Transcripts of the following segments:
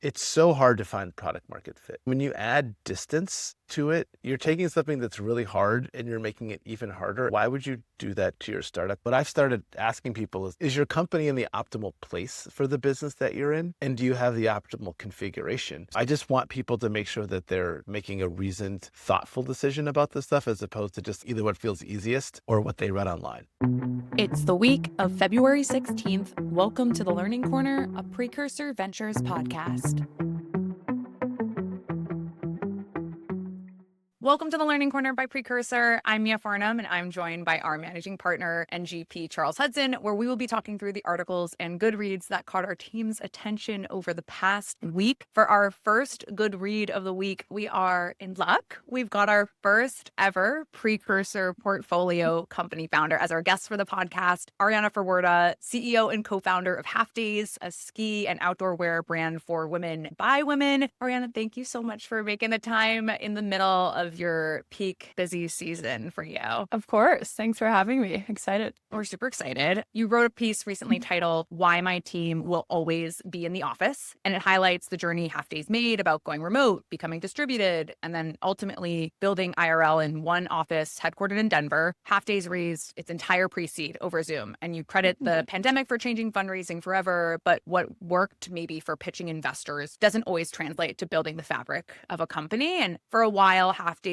It's so hard to find product market fit. When you add distance to it, you're taking something that's really hard and you're making it even harder. Why would you do that to your startup? What I've started asking people is your company in the optimal place for the business that you're in? And do you have the optimal configuration? I just want people to make sure that they're making a reasoned, thoughtful decision about this stuff as opposed to just either what feels easiest or what they read online. It's the week of February 16th. Welcome to the Learning Corner, a Precursor Ventures podcast. Welcome to the Learning Corner by Precursor. I'm Mia Farnham, and I'm joined by our managing partner and GP, Charles Hudson, where we will be talking through the articles and good reads that caught our team's attention over the past week. For our first good read of the week, we are in luck. We've got our first ever Precursor portfolio company founder as our guest for the podcast, Ariana Ferwerda, CEO and co-founder of Halfdays, a ski and outdoor wear brand for women by women. Ariana, thank you so much for making the time in the middle of your peak busy season for you. Of course. Thanks for having me. Excited. We're super excited. You wrote a piece recently titled Why My Team Will Always Be in the Office, and it highlights the journey Halfdays made about going remote, becoming distributed, and then ultimately building IRL in one office headquartered in Denver. Halfdays raised its entire pre-seed over Zoom, and you credit the pandemic for changing fundraising forever, but what worked maybe for pitching investors doesn't always translate to building the fabric of a company. And for a while, Halfdays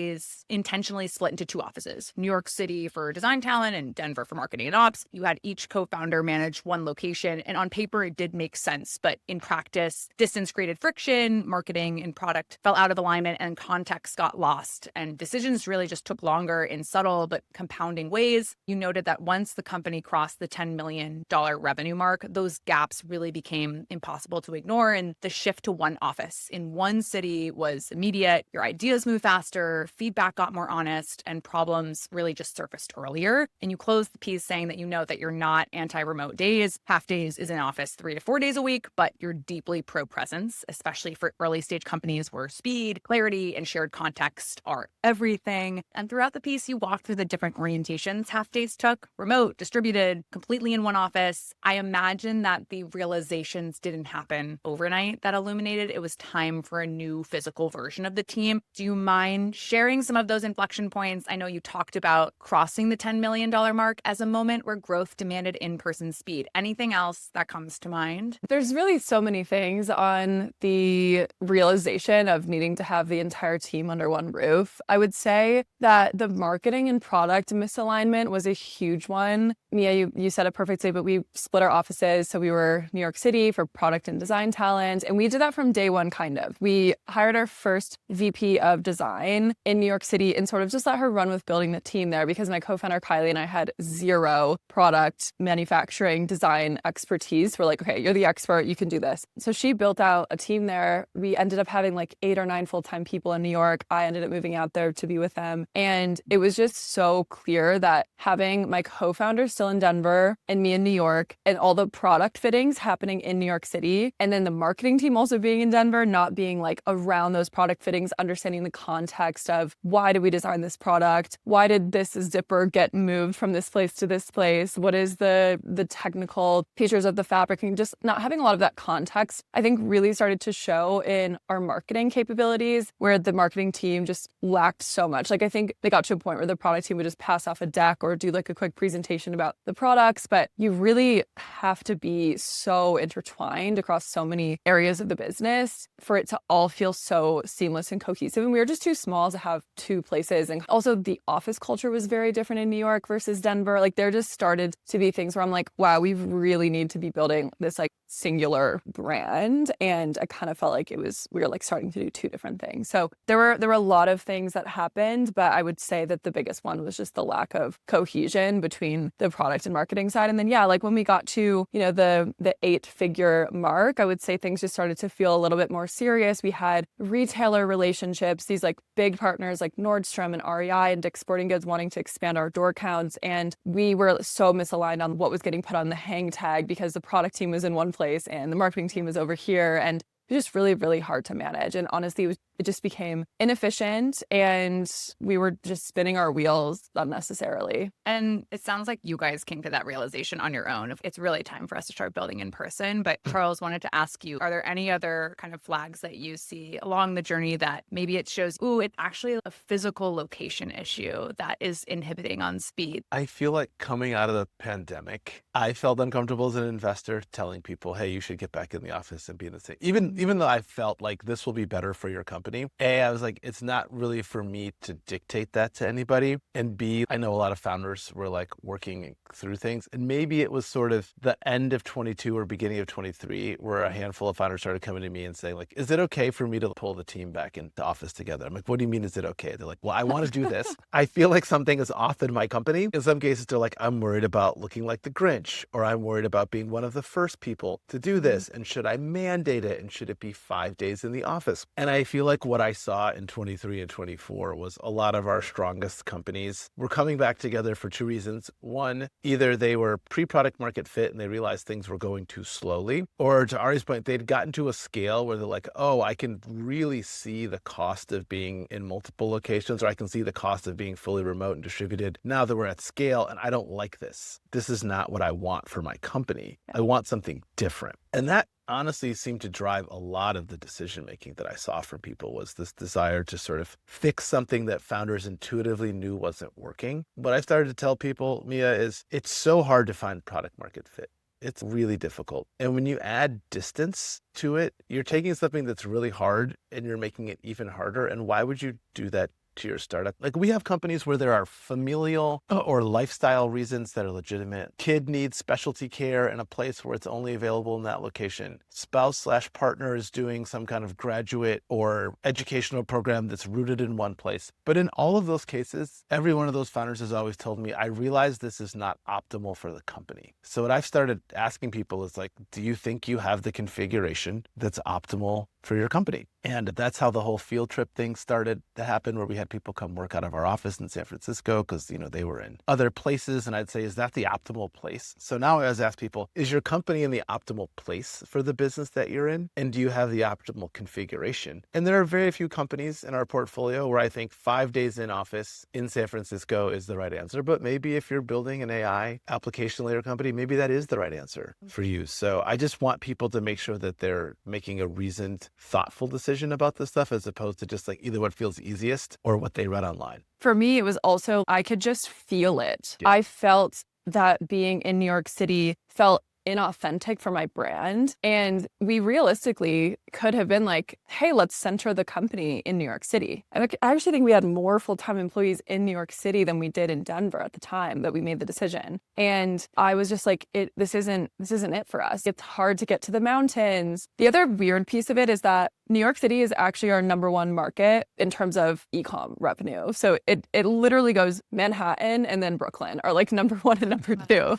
intentionally split into two offices, New York City for design talent and Denver for marketing and ops. You had each co-founder manage one location, and on paper it did make sense, but in practice, distance created friction, marketing and product fell out of alignment, and context got lost, and decisions really just took longer in subtle but compounding ways. You noted that once the company crossed the $10 million revenue mark, those gaps really became impossible to ignore, and the shift to one office in one city was immediate. Your ideas moved faster, feedback got more honest, and problems really just surfaced earlier. And you closed the piece saying that you know that you're not anti-remote days. Halfdays is in office 3 to 4 days a week, but you're deeply pro-presence, especially for early stage companies where speed, clarity, and shared context are everything. And throughout the piece, you walked through the different orientations Halfdays took: remote, distributed, completely in one office. I imagine that the realizations didn't happen overnight that illuminated it was time for a new physical version of the team. Do you mind sharing some of those inflection points? I know you talked about crossing the $10 million mark as a moment where growth demanded in-person speed. Anything else that comes to mind? There's really so many things on the realization of needing to have the entire team under one roof. I would say that the marketing and product misalignment was a huge one. Mia, you said it perfectly, but we split our offices. So we were New York City for product and design talent. And we did that from day one, kind of. We hired our first VP of design in New York City and sort of just let her run with building the team there, because my co-founder Kylie and I had zero product manufacturing design expertise. We're like, okay, you're the expert, you can do this. So she built out a team there. We ended up having like 8 or 9 full-time people in New York. I ended up moving out there to be with them. And it was just so clear that having my co-founder still in Denver and me in New York, and all the product fittings happening in New York City, and then the marketing team also being in Denver, not being like around those product fittings, understanding the context of why did we design this product? Why did this zipper get moved from this place to this place? What is the technical features of the fabric? And just not having a lot of that context, I think really started to show in our marketing capabilities, where the marketing team just lacked so much. Like, I think they got to a point where the product team would just pass off a deck or do like a quick presentation about the products, but you really have to be so intertwined across so many areas of the business for it to all feel so seamless and cohesive. And we were just too small to have two places. And also the office culture was very different in New York versus Denver. Like, there just started to be things where I'm like, wow, we really need to be building this like singular brand. And I kind of felt like we were like starting to do two different things. So there were a lot of things that happened, but I would say that the biggest one was just the lack of cohesion between the product and marketing side. And then, yeah, like when we got to, the 8-figure mark, I would say things just started to feel a little bit more serious. We had retailer relationships, these like big partners like Nordstrom and REI and Dick's Sporting Goods wanting to expand our door counts. And we were so misaligned on what was getting put on the hang tag because the product team was in one place and the marketing team was over here. And it was just really, really hard to manage. And honestly, it was it just became inefficient and we were just spinning our wheels unnecessarily. And it sounds like you guys came to that realization on your own. It's really time for us to start building in person. But Charles, wanted to ask you, are there any other kind of flags that you see along the journey that maybe it shows, it's actually a physical location issue that is inhibiting on speed? I feel like coming out of the pandemic, I felt uncomfortable as an investor telling people, hey, you should get back in the office and be in the same. Even though I felt like this will be better for your company, I was like, it's not really for me to dictate that to anybody. And B, I know a lot of founders were like working through things. And maybe it was sort of the end of 22 or beginning of 23 where a handful of founders started coming to me and saying like, is it okay for me to pull the team back into office together? I'm like, what do you mean, is it okay? They're like, well, I want to do this. I feel like something is off in my company. In some cases, they're like, I'm worried about looking like the Grinch, or I'm worried about being one of the first people to do this. And should I mandate it? And should it be 5 days in the office? And I feel like what I saw in 23 and 24 was a lot of our strongest companies were coming back together for two reasons. One, either they were pre-product market fit and they realized things were going too slowly, or to Ari's point, they'd gotten to a scale where they're like, oh, I can really see the cost of being in multiple locations, or I can see the cost of being fully remote and distributed now that we're at scale, and I don't like this. This is not what I want for my company. I want something different. And that honestly seemed to drive a lot of the decision making that I saw from people, was this desire to sort of fix something that founders intuitively knew wasn't working. What I started to tell people, Mia, is it's so hard to find product market fit. It's really difficult. And when you add distance to it, you're taking something that's really hard and you're making it even harder. And why would you do that to your startup? Like, we have companies where there are familial or lifestyle reasons that are legitimate. Kid needs specialty care in a place where it's only available in that location. Spouse/partner is doing some kind of graduate or educational program that's rooted in one place. But in all of those cases, every one of those founders has always told me, I realize this is not optimal for the company. So what I've started asking people is like, do you think you have the configuration that's optimal for your company? And that's how the whole field trip thing started to happen, where we had people come work out of our office in San Francisco because, they were in other places. And I'd say, is that the optimal place? So now I always ask people, is your company in the optimal place for the business that you're in? And do you have the optimal configuration? And there are very few companies in our portfolio where I think 5 days in office in San Francisco is the right answer. But maybe if you're building an AI application layer company, maybe that is the right answer for you. So I just want people to make sure that they're making a reasoned, thoughtful decision about this stuff, as opposed to just like either what feels easiest or what they read online. For me, it was also, I could just feel it. Yeah. I felt that being in New York City felt inauthentic for my brand. And we realistically could have been like, hey, let's center the company in New York City. And I actually think we had more full-time employees in New York City than we did in Denver at the time that we made the decision. And I was just like, this isn't it for us. It's hard to get to the mountains. The other weird piece of it is that New York City is actually our number one market in terms of e-com revenue. So it literally goes Manhattan and then Brooklyn are like number one and number two.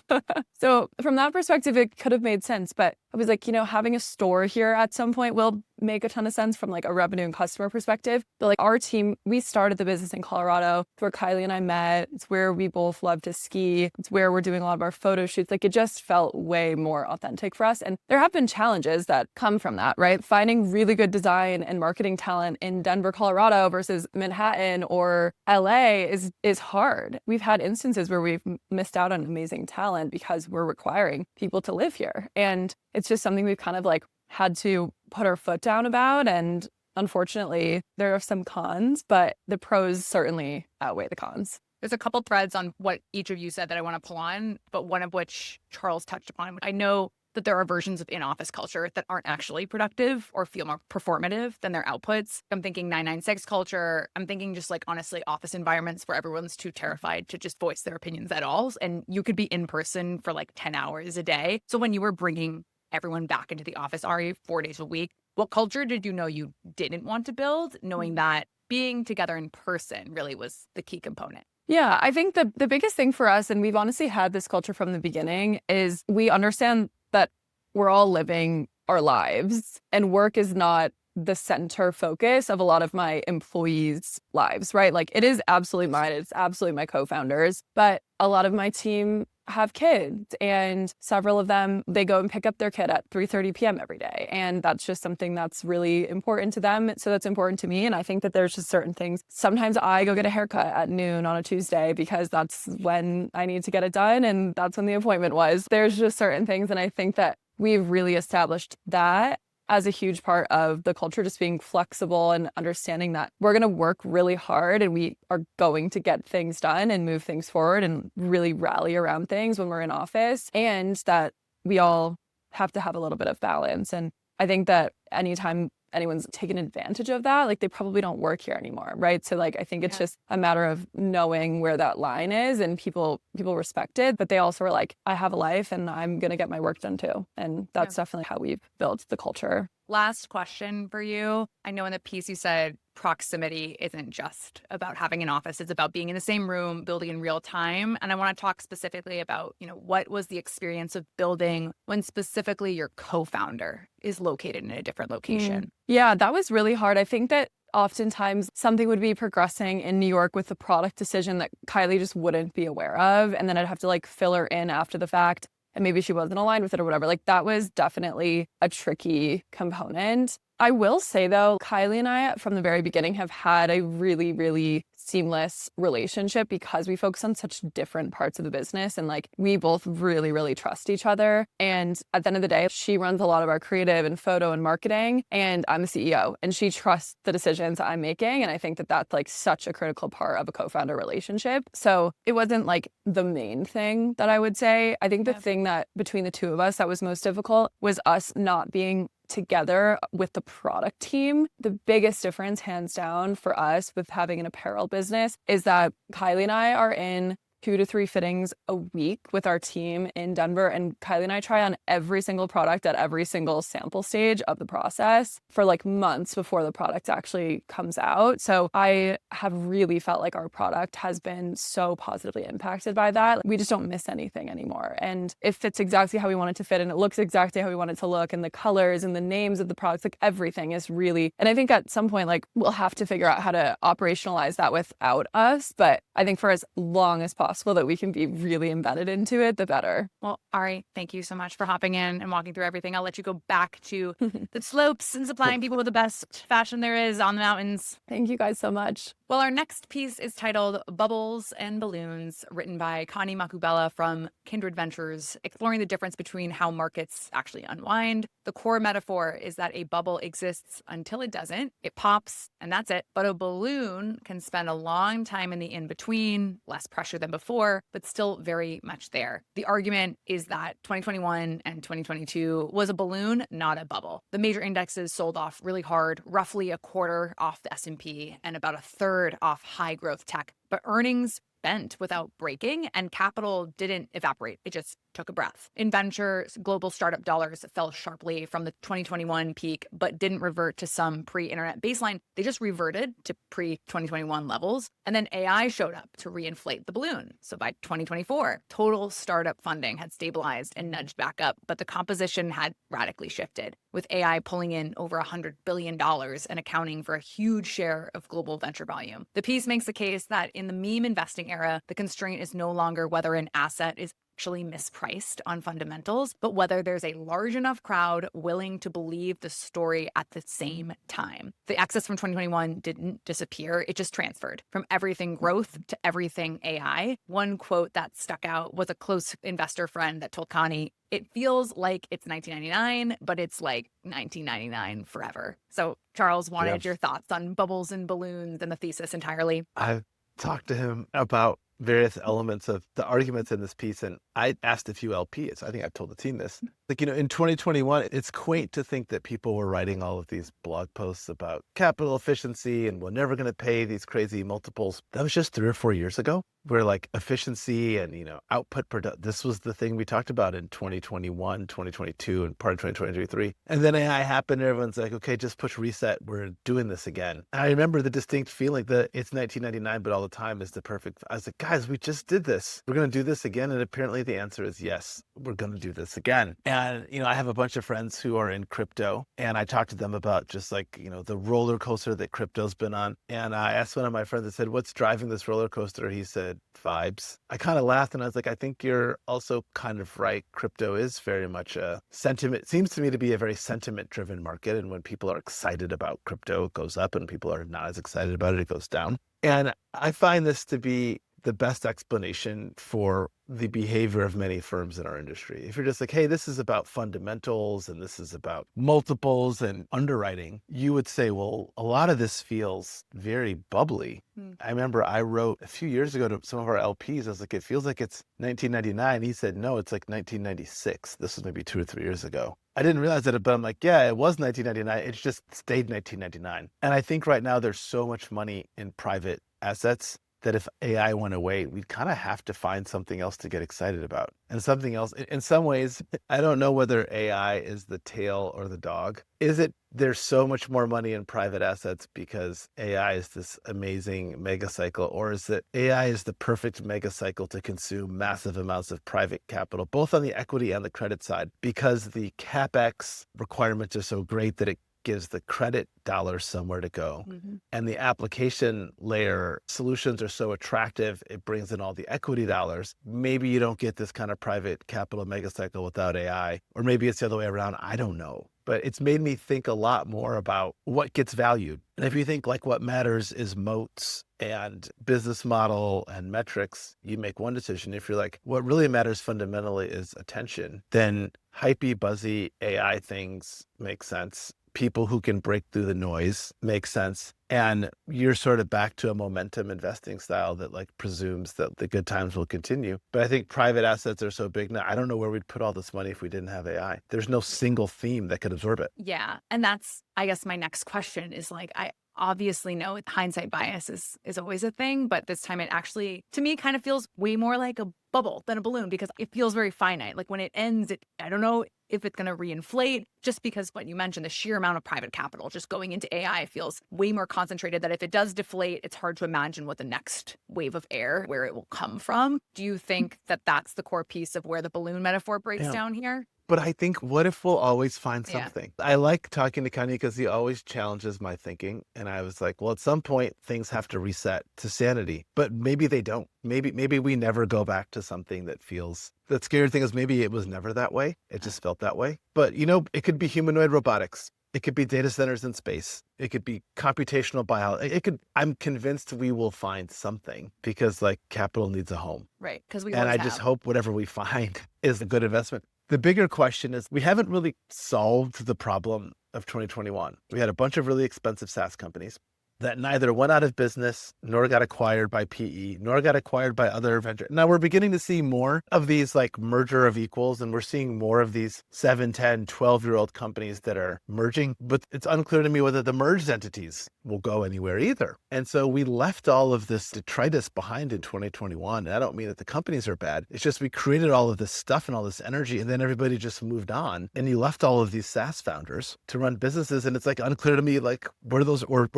So from that perspective, it could have made sense. But I was like, having a store here at some point will make a ton of sense from like a revenue and customer perspective. But like our team, we started the business in Colorado. It's where Kylie and I met. It's where we both love to ski. It's where we're doing a lot of our photo shoots. Like, it just felt way more authentic for us. And there have been challenges that come from that, right? Finding really good design and marketing talent in Denver, Colorado versus Manhattan or LA is hard. We've had instances where we've missed out on amazing talent because we're requiring people to live here. And it's just something we've kind of like had to put our foot down about. And unfortunately, there are some cons, but the pros certainly outweigh the cons. There's a couple threads on what each of you said that I want to pull on, but one of which Charles touched upon. I know that there are versions of in-office culture that aren't actually productive or feel more performative than their outputs. I'm thinking 996 culture. I'm thinking just like, honestly, office environments where everyone's too terrified to just voice their opinions at all. And you could be in person for like 10 hours a day. So when you were bringing everyone back into the office, Ari, 4 days a week, what culture did you know you didn't want to build, knowing that being together in person really was the key component? Yeah, I think the biggest thing for us, and we've honestly had this culture from the beginning, is we understand that we're all living our lives and work is not the center focus of a lot of my employees' lives, right? Like, it is absolutely mine. It's absolutely my co-founders. But a lot of my team have kids, and several of them, they go and pick up their kid at 3:30 p.m. every day. And that's just something that's really important to them. So that's important to me. And I think that there's just certain things. Sometimes I go get a haircut at noon on a Tuesday because that's when I need to get it done. And that's when the appointment was. There's just certain things. And I think that we've really established that as a huge part of the culture, just being flexible and understanding that we're going to work really hard and we are going to get things done and move things forward and really rally around things when we're in office, and that we all have to have a little bit of balance. And I think that anytime anyone's taken advantage of that, like, they probably don't work here anymore, right? So like, I think it's just a matter of knowing where that line is, and people respect it, but they also are like, I have a life and I'm going to get my work done too. And that's definitely how we've built the culture. Last question for you. I know in the piece you said proximity isn't just about having an office. It's about being in the same room, building in real time. And I want to talk specifically about, what was the experience of building when specifically your co-founder is located in a different location? Yeah, that was really hard. I think that oftentimes something would be progressing in New York with a product decision that Kylie just wouldn't be aware of. And then I'd have to like fill her in after the fact. And maybe she wasn't aligned with it or whatever. Like, that was definitely a tricky component. I will say, though, Kylie and I, from the very beginning, have had a really, really seamless relationship because we focus on such different parts of the business. And like, we both really, really trust each other. And at the end of the day, she runs a lot of our creative and photo and marketing, and I'm the CEO, and she trusts the decisions I'm making. And I think that that's like such a critical part of a co-founder relationship. So it wasn't like the main thing that I would say. I think the thing that between the two of us that was most difficult was us not being together with the product team. The biggest difference, hands down, for us with having an apparel business is that Kylie and I are in 2 to 3 fittings a week with our team in Denver. And Kylie and I try on every single product at every single sample stage of the process for like months before the product actually comes out. So I have really felt like our product has been so positively impacted by that. We just don't miss anything anymore. And it fits exactly how we want it to fit, and it looks exactly how we want it to look, and the colors and the names of the products, like everything is really, and I think at some point, like, we'll have to figure out how to operationalize that without us. But I think for as long as possible that we can be really embedded into it, the better. Well, Ari, thank you so much for hopping in and walking through everything. I'll let you go back to the slopes and supplying people with the best fashion there is on the mountains. Thank you guys so much. Well, our next piece is titled Bubbles and Balloons, written by Kanyi Maqubela from Kindred Ventures, exploring the difference between how markets actually unwind. The core metaphor is that a bubble exists until it doesn't. It pops, and that's it. But a balloon can spend a long time in the in-between, less pressure than before, but still very much there. The argument is that 2021 and 2022 was a balloon, not a bubble. The major indexes sold off really hard, roughly a quarter off the S&P and about a third off high growth tech, but earnings bent without breaking, and capital didn't evaporate. It just took a breath. In ventures, global startup dollars fell sharply from the 2021 peak, but didn't revert to some pre-internet baseline. They just reverted to pre-2021 levels. And then AI showed up to re-inflate the balloon. So by 2024, total startup funding had stabilized and nudged back up, but the composition had radically shifted, with AI pulling in over $100 billion and accounting for a huge share of global venture volume. The piece makes the case that in the meme investing era, the constraint is no longer whether an asset is actually mispriced on fundamentals, but whether there's a large enough crowd willing to believe the story at the same time. The excess from 2021 didn't disappear. It just transferred from everything growth to everything AI. One quote that stuck out was a close investor friend that told Kanyi, "It feels like it's 1999, but it's like 1999 forever." So Charles, wanted your thoughts on bubbles and balloons and the thesis entirely. I've talked to him about various elements of the arguments in this piece, and I asked a few LPs. I think I've told the team this. Like, in 2021, it's quaint to think that people were writing all of these blog posts about capital efficiency and we're never going to pay these crazy multiples. That was just 3 or 4 years ago, where like efficiency and, output this was the thing we talked about in 2021, 2022, and part of 2023. And then AI happened and everyone's like, okay, just push reset. We're doing this again. And I remember the distinct feeling that it's 1999, but all the time is the perfect. I was like, guys, we just did this. We're going to do this again. And apparently the answer is yes, we're going to do this again. And, I have a bunch of friends who are in crypto, and I talked to them about just like, the roller coaster that crypto's been on. And I asked one of my friends, I said, what's driving this roller coaster? He said, vibes. I kind of laughed and I was like, I think you're also kind of right. Crypto is very much a sentiment, seems to me to be a very sentiment driven market. And when people are excited about crypto, it goes up, and people are not as excited about it, it goes down. And I find this to be the best explanation for the behavior of many firms in our industry. If you're just like, hey, this is about fundamentals and this is about multiples and underwriting, you would say, well, a lot of this feels very bubbly. I remember I wrote a few years ago to some of our LPs, I was like, it feels like it's 1999. He said, no, it's like 1996. This was maybe 2 or 3 years ago. I didn't realize it, but I'm like, yeah, it was 1999. It's just stayed 1999. And I think right now there's so much money in private assets that if AI went away, we'd kind of have to find something else to get excited about. And something else, in some ways, I don't know whether AI is the tail or the dog. Is it there's so much more money in private assets because AI is this amazing mega cycle, or is it AI is the perfect mega cycle to consume massive amounts of private capital, both on the equity and the credit side, because the CapEx requirements are so great that it gives the credit dollars somewhere to go. And the application layer solutions are so attractive, it brings in all the equity dollars. Maybe you don't get this kind of private capital mega cycle without AI, or maybe it's the other way around. I don't know. But it's made me think a lot more about what gets valued. And if you think like what matters is moats and business model and metrics, you make one decision. If you're like, what really matters fundamentally is attention, then hypey, buzzy AI things make sense. People who can break through the noise make sense. And you're sort of back to a momentum investing style that like presumes that the good times will continue. But I think private assets are so big now, I don't know where we'd put all this money if we didn't have AI. There's no single theme that could absorb it. Yeah. And that's, I guess, my next question is like, I obviously know hindsight bias is always a thing, but this time it actually, to me, kind of feels way more like a bubble than a balloon, because it feels very finite. Like when it ends, I don't know if it's going to reinflate, just because what you mentioned, the sheer amount of private capital just going into AI feels way more concentrated, that if it does deflate, it's hard to imagine what the next wave of air, where it will come from. Do you think that that's the core piece of where the balloon metaphor breaks down here? But I think, what if we'll always find something? I like talking to Kanyi because he always challenges my thinking. And I was like, well, at some point, things have to reset to sanity. But maybe they don't. Maybe we never go back to something that feels... The scary thing is maybe it was never that way. It just felt that way. But, it could be humanoid robotics. It could be data centers in space. It could be computational biology. I'm convinced we will find something, because like capital needs a home. Right. Because just hope whatever we find is a good investment. The bigger question is, we haven't really solved the problem of 2021. We had a bunch of really expensive SaaS companies that neither went out of business, nor got acquired by PE, nor got acquired by other venture. Now we're beginning to see more of these like merger of equals, and we're seeing more of these 7, 10, 12-year-old companies that are merging, but it's unclear to me whether the merged entities will go anywhere either. And so we left all of this detritus behind in 2021. And I don't mean that the companies are bad. It's just we created all of this stuff and all this energy, and then everybody just moved on. And you left all of these SaaS founders to run businesses. And it's like unclear to me like where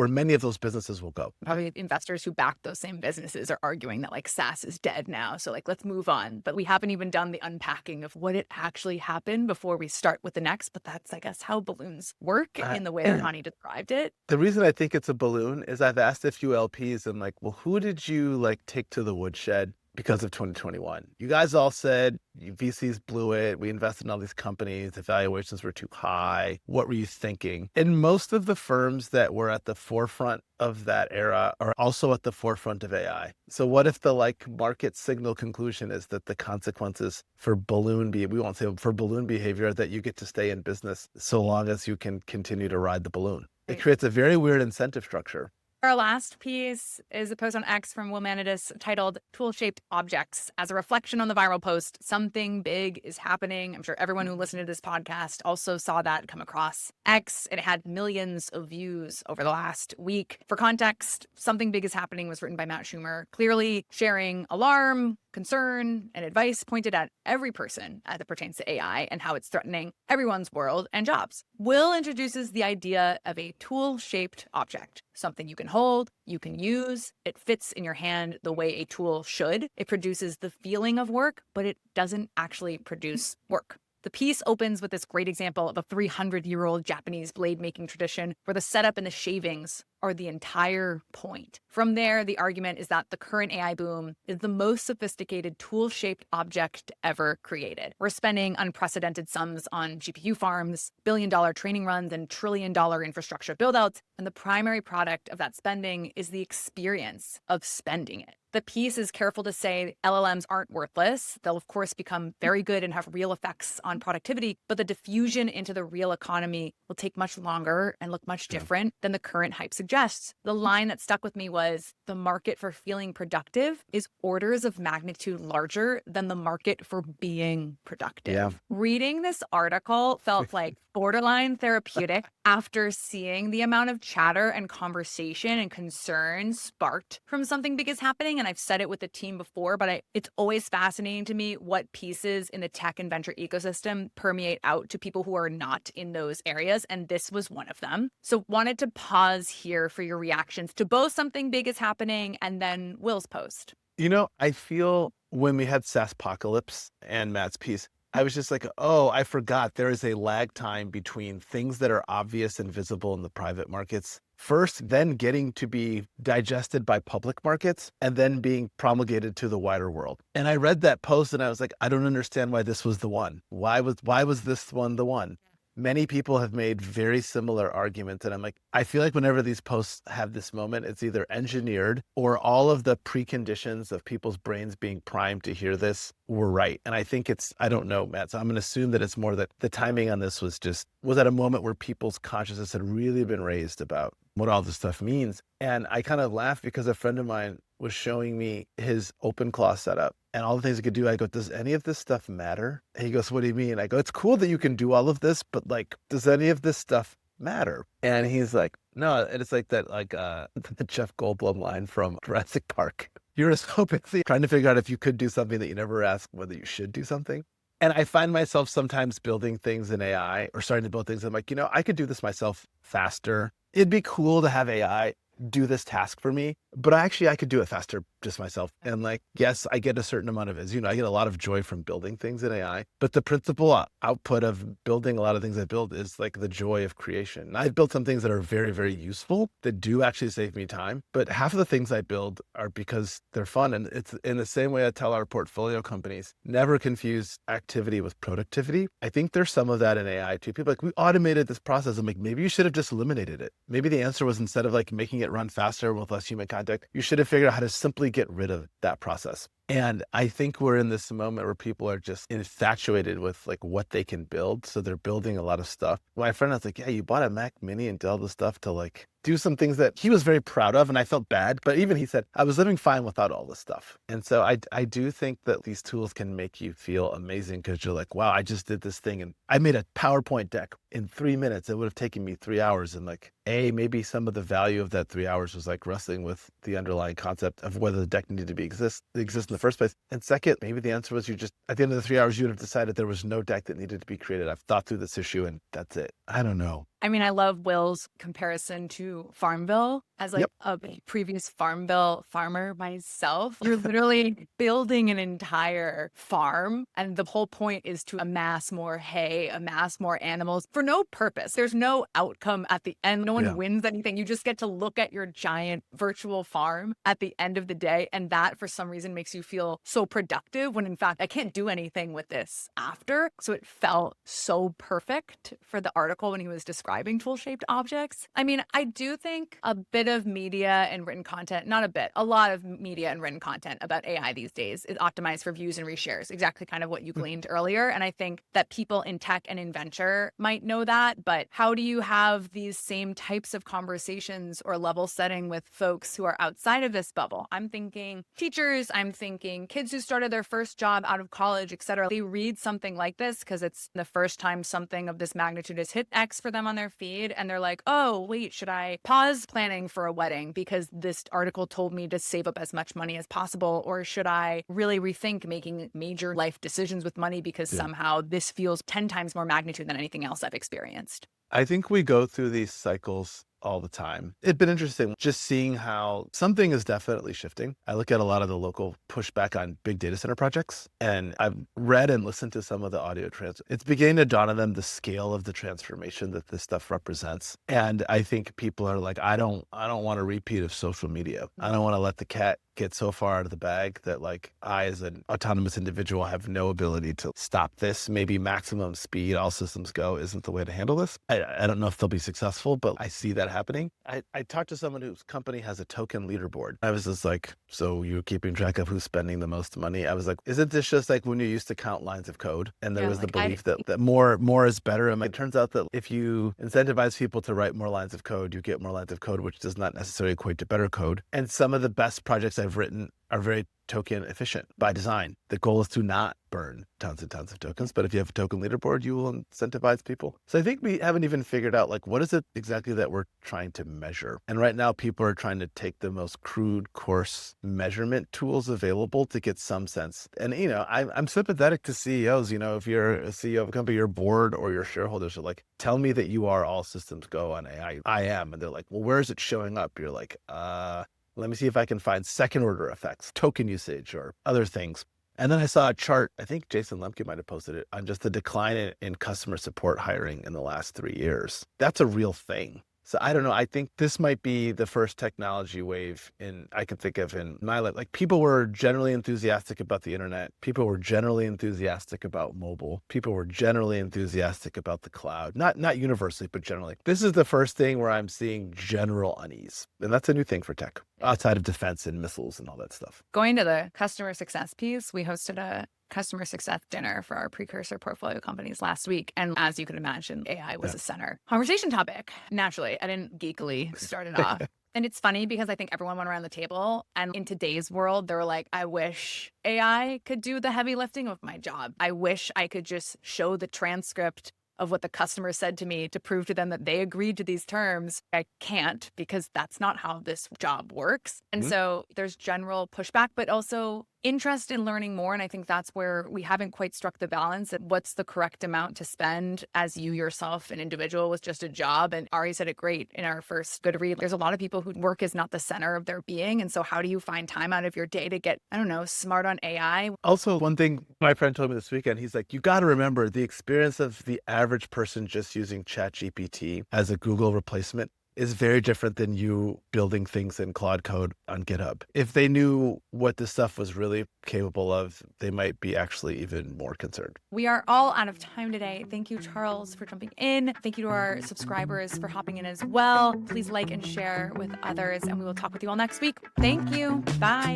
many of those businesses will go. Probably investors who back those same businesses are arguing that like SaaS is dead now. So like, let's move on. But we haven't even done the unpacking of what it actually happened before we start with the next. But that's, I guess, how balloons work in the way that Kanyi described it. The reason I think it's a balloon is I've asked a few LPs, and like, well, who did you like take to the woodshed because of 2021? You guys all said VCs blew it. We invested in all these companies. The valuations were too high. What were you thinking? And most of the firms that were at the forefront of that era are also at the forefront of AI. So what if the like market signal conclusion is that the consequences for balloon behavior are that you get to stay in business so long as you can continue to ride the balloon? It creates a very weird incentive structure. Our last piece is a post on X from Will Manidis titled Tool-Shaped Objects. As a reflection on the viral post, something big is happening. I'm sure everyone who listened to this podcast also saw that come across X. It had millions of views over the last week. For context, Something Big is Happening was written by Matt Schumer, clearly sharing alarm, concern, and advice pointed at every person as it pertains to AI and how it's threatening everyone's world and jobs. Will introduces the idea of a tool-shaped object. something you can hold, you can use. It fits in your hand the way a tool should. It produces the feeling of work, but it doesn't actually produce work. The piece opens with this great example of a 300-year-old Japanese blade making tradition where the setup and the shavings are the entire point. From there, the argument is that the current AI boom is the most sophisticated tool-shaped object ever created. We're spending unprecedented sums on GPU farms, billion-dollar training runs, and trillion-dollar infrastructure buildouts, and the primary product of that spending is the experience of spending it. The piece is careful to say LLMs aren't worthless. They'll, of course, become very good and have real effects on productivity, but the diffusion into the real economy will take much longer and look much different than the current hype suggests. The line that stuck with me was, the market for feeling productive is orders of magnitude larger than the market for being productive. Yeah. Reading this article felt like borderline therapeutic after seeing the amount of chatter and conversation and concern sparked from something big is happening. And I've said it with the team before, but it's always fascinating to me what pieces in the tech and venture ecosystem permeate out to people who are not in those areas. And this was one of them. So wanted to pause here for your reactions to both something big is happening and then Will's post. You know, I feel when we had SaaSpocalypse and Matt's piece, I was just like, oh, I forgot there is a lag time between things that are obvious and visible in the private markets first, then getting to be digested by public markets, and then being promulgated to the wider world. And I read that post and I was like, I don't understand why this was the one. Why was this one the one? Many people have made very similar arguments. And I'm like, I feel like whenever these posts have this moment, it's either engineered or all of the preconditions of people's brains being primed to hear this were right. And I think I don't know, Matt, so I'm going to assume that it's more that the timing on this was at a moment where people's consciousness had really been raised about what all this stuff means. And I kind of laughed because a friend of mine was showing me his OpenClaw setup and all the things he could do. I go, does any of this stuff matter? And he goes, what do you mean? I go, it's cool that you can do all of this, but like, does any of this stuff matter? And he's like, no. And it's like that, the Jeff Goldblum line from Jurassic Park. You're so busy trying to figure out if you could do something that you never asked whether you should do something. And I find myself sometimes building things in AI or starting to build things. I'm like, I could do this myself faster. It'd be cool to have AI do this task for me, but I could do it faster just myself. And yes, I get a certain amount of, I get a lot of joy from building things in AI, but the principal output of building a lot of things I build is the joy of creation. And I've built some things that are very, very useful that do actually save me time, but half of the things I build are because they're fun. And it's in the same way I tell our portfolio companies, never confuse activity with productivity. I think there's some of that in AI too. People are like, we automated this process. I'm like, maybe you should have just eliminated it. Maybe the answer was, instead of making it run faster with less human contact, you should have figured out how to simply get rid of that process. And I think we're in this moment where people are just infatuated with what they can build. So they're building a lot of stuff. My friend was like, yeah, you bought a Mac Mini and did all this stuff to do some things that he was very proud of. And I felt bad, but even he said, I was living fine without all this stuff. And so I do think that these tools can make you feel amazing because you're like, wow, I just did this thing and I made a PowerPoint deck in 3 minutes. It would have taken me 3 hours. And maybe some of the value of that 3 hours was wrestling with the underlying concept of whether the deck needed to exist in the first place. And second, maybe the answer was you just, at the end of the 3 hours, you would have decided there was no deck that needed to be created. I've thought through this issue and that's it. I don't know. I mean, I love Will's comparison to Farmville as a previous Farmville farmer myself. You're literally building an entire farm. And the whole point is to amass more hay, amass more animals for no purpose. There's no outcome at the end. No one wins anything. You just get to look at your giant virtual farm at the end of the day. And that for some reason makes you feel so productive when in fact, I can't do anything with this after. So it felt so perfect for the article when he was describing tool-shaped objects. I mean, I do think a bit of media and written content, not a bit, a lot of media and written content about AI these days is optimized for views and reshares, exactly kind of what you gleaned earlier. And I think that people in tech and in venture might know that, but how do you have these same types of conversations or level setting with folks who are outside of this bubble? I'm thinking teachers, I'm thinking kids who started their first job out of college, et cetera. They read something like this because it's the first time something of this magnitude has hit X for them on their feed. And they're like, oh, wait, should I pause planning for a wedding because this article told me to save up as much money as possible? Or should I really rethink making major life decisions with money because somehow this feels 10 times more magnitude than anything else I've experienced? I think we go through these cycles all the time. It'd been interesting just seeing how something is definitely shifting. I look at a lot of the local pushback on big data center projects, and I've read and listened to some of the audio it's beginning to dawn on them the scale of the transformation that this stuff represents. And I think people are like, I don't want a repeat of social media. I don't want to let the cat get so far out of the bag that like I as an autonomous individual have no ability to stop this. Maybe maximum speed, all systems go isn't the way to handle this. I don't know if they'll be successful, but I see that happening. I talked to someone whose company has a token leaderboard. I was just like, so you're keeping track of who's spending the most money? I was like, isn't this just like when you used to count lines of code? And there was the belief that more is better. And it turns out that if you incentivize people to write more lines of code, you get more lines of code, which does not necessarily equate to better code. And some of the best projects I've written are very token efficient by design. The goal is to not burn tons and tons of tokens, but if you have a token leaderboard, you will incentivize people. So I think we haven't even figured out like what is it exactly that we're trying to measure. And right now people are trying to take the most crude, coarse measurement tools available to get some sense. And I'm sympathetic to CEOs. If you're a CEO of a company, your board or your shareholders are like, tell me that you are all systems go on AI. I am. And they're like, well, where is it showing up? You're like, let me see if I can find second order effects, token usage or other things. And then I saw a chart, I think Jason Lemke might have posted it, on just the decline in customer support hiring in the last 3 years. That's a real thing. So I don't know. I think this might be the first technology wave I can think of in my life. Like people were generally enthusiastic about the internet. People were generally enthusiastic about mobile. People were generally enthusiastic about the cloud. Not universally, but generally. This is the first thing where I'm seeing general unease. And that's a new thing for tech, outside of defense and missiles and all that stuff. Going to the customer success piece, we hosted a customer success dinner for our Precursor portfolio companies last week. And as you could imagine, AI was a center conversation topic. Naturally, I didn't geekily start it off. And it's funny because I think everyone went around the table, and in today's world, they were like, I wish AI could do the heavy lifting of my job. I wish I could just show the transcript of what the customer said to me to prove to them that they agreed to these terms. I can't, because that's not how this job works. And so there's general pushback, but also interest in learning more. And I think that's where we haven't quite struck the balance at what's the correct amount to spend as you yourself, an individual with just a job. And Ari said it great in our first good read. There's a lot of people who work is not the center of their being. And so how do you find time out of your day to get, smart on AI? Also, one thing my friend told me this weekend, he's like, you got to remember the experience of the average person just using ChatGPT as a Google replacement is very different than you building things in Claude Code on GitHub. If they knew what this stuff was really capable of, they might be actually even more concerned. We are all out of time today. Thank you, Charles, for jumping in. Thank you to our subscribers for hopping in as well. Please like and share with others, and we will talk with you all next week. Thank you. Bye.